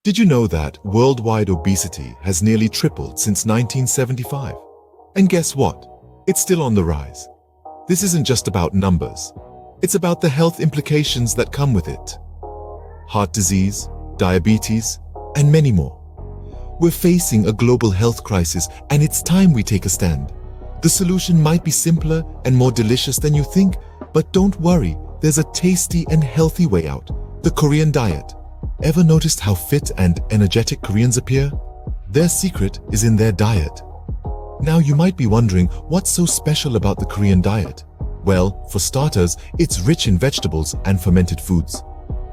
Did you know that worldwide obesity has nearly tripled since 1975? And guess what? It's still on the rise. This isn't just about numbers. It's about the health implications that come with it. Heart disease, diabetes, and many more. We're facing a global health crisis, and it's time we take a stand. The solution might be simpler and more delicious than you think, but don't worry, there's a tasty and healthy way out: the Korean diet. Ever noticed how fit and energetic Koreans appear? Their secret is in their diet. Now you might be wondering, what's so special about the Korean diet? Well, for starters, it's rich in vegetables and fermented foods.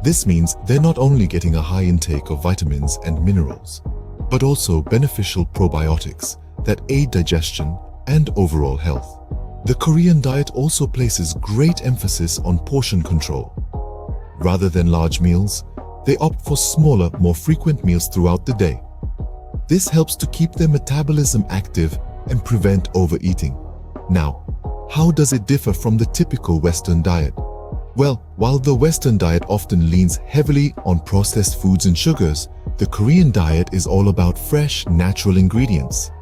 This means they're not only getting a high intake of vitamins and minerals, but also beneficial probiotics that aid digestion and overall health. The Korean diet also places great emphasis on portion control. Rather than large meals, they opt for smaller, more frequent meals throughout the day. This helps to keep their metabolism active and prevent overeating. Now, how does it differ from the typical Western diet? Well, while the Western diet often leans heavily on processed foods and sugars, the Korean diet is all about fresh, natural ingredients.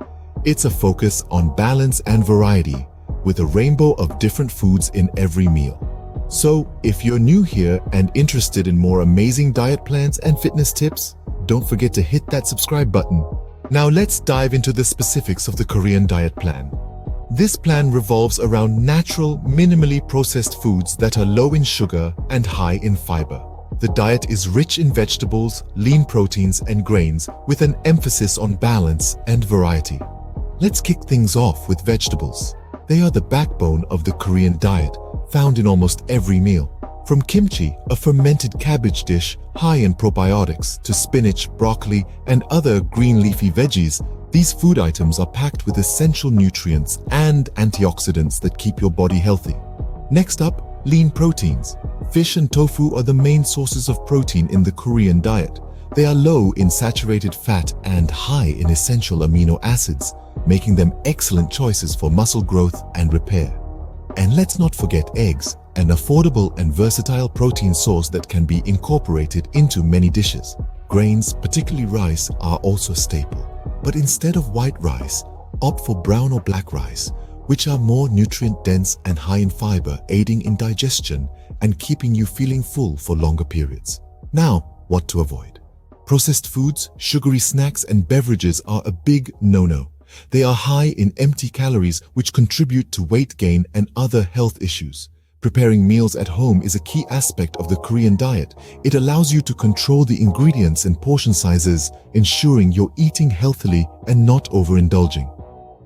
It's a focus on balance and variety, with a rainbow of different foods in every meal. So, if you're new here and interested in more amazing diet plans and fitness tips, don't forget to hit that subscribe button. Now let's dive into the specifics of the Korean diet plan. This plan revolves around natural, minimally processed foods that are low in sugar and high in fiber. The diet is rich in vegetables, lean proteins, and grains, with an emphasis on balance and variety. Let's kick things off with vegetables. They are the backbone of the Korean diet, found in almost every meal. From kimchi, a fermented cabbage dish high in probiotics, to spinach, broccoli, and other green leafy veggies, these food items are packed with essential nutrients and antioxidants that keep your body healthy. Next up, lean proteins. Fish and tofu are the main sources of protein in the Korean diet. They are low in saturated fat and high in essential amino acids, making them excellent choices for muscle growth and repair. And let's not forget eggs, an affordable and versatile protein source that can be incorporated into many dishes. Grains, particularly rice, are also a staple. But instead of white rice, opt for brown or black rice, which are more nutrient-dense and high in fiber, aiding in digestion and keeping you feeling full for longer periods. Now, what to avoid? Processed foods, sugary snacks, and beverages are a big no-no. They are high in empty calories, which contribute to weight gain and other health issues. Preparing meals at home is a key aspect of the Korean diet. It allows you to control the ingredients and portion sizes, ensuring you're eating healthily and not overindulging.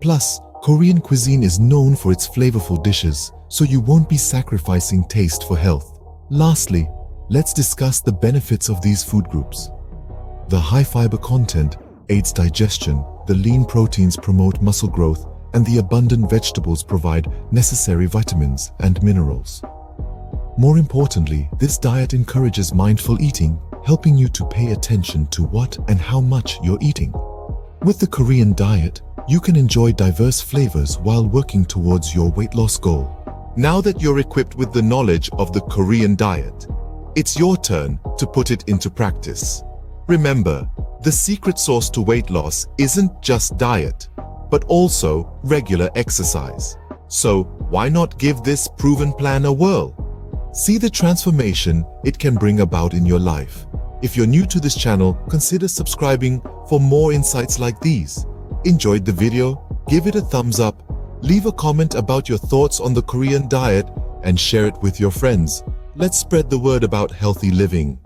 Plus, Korean cuisine is known for its flavorful dishes, so you won't be sacrificing taste for health. Lastly, let's discuss the benefits of these food groups. The high fiber content aids digestion, the lean proteins promote muscle growth, and the abundant vegetables provide necessary vitamins and minerals. More importantly, this diet encourages mindful eating, helping you to pay attention to what and how much you're eating. With the Korean diet, you can enjoy diverse flavors while working towards your weight loss goal. Now that you're equipped with the knowledge of the Korean diet, it's your turn to put it into practice. Remember, the secret sauce to weight loss isn't just diet, but also regular exercise. So why not give this proven plan a whirl? See the transformation it can bring about in your life. If you're new to this channel, consider subscribing for more insights like these. Enjoyed the video? Give it a thumbs up, leave a comment about your thoughts on the Korean diet, and share it with your friends. Let's spread the word about healthy living.